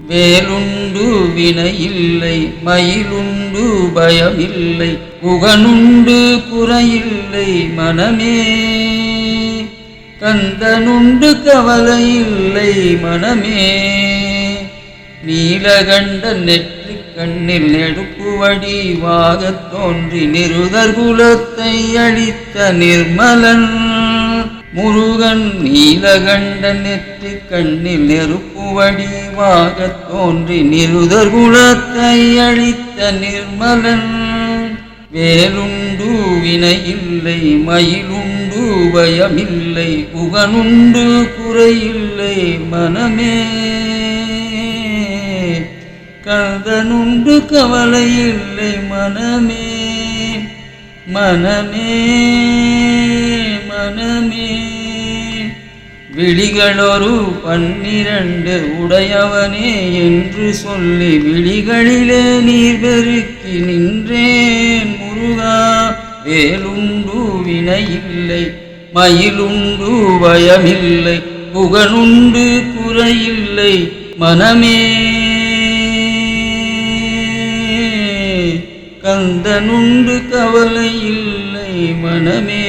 வேலுண்டு வினையில்லை மயிலுண்டு பயமில்லை புகனுண்டு குறையில்லை மனமே கந்தனுண்டு கவலையில்லை மனமே நீலகண்ட நெற்றி கண்ணில் நெடுப்பு வடிவாகத் தோன்றி நிருதர் குலத்தை அளித்த நிர்மலன் முருகன் நீலகண்ட நெற்றி கண்ணில் நெருப்பு வடிவாகத் தோன்றி நிருதர் குலத்தை அளித்த நிர்மலன் வேலுண்டு வினையில்லை மயிலுண்டு பயமில்லை புகனுண்டு குறையில்லை மனமே கந்தனுண்டு கவலையில்லை மனமே மனமே மனமே விழிகளொரு 12 உடையவனே என்று சொல்லி விழிகளிலே நீர் பெருக்கி நின்றேன் முருகா வேலுண்டு வினையில்லை மயிலுண்டு பயமில்லை புகனுண்டு குறையில்லை மனமே கந்தனுண்டு கவலையில்லை மனமே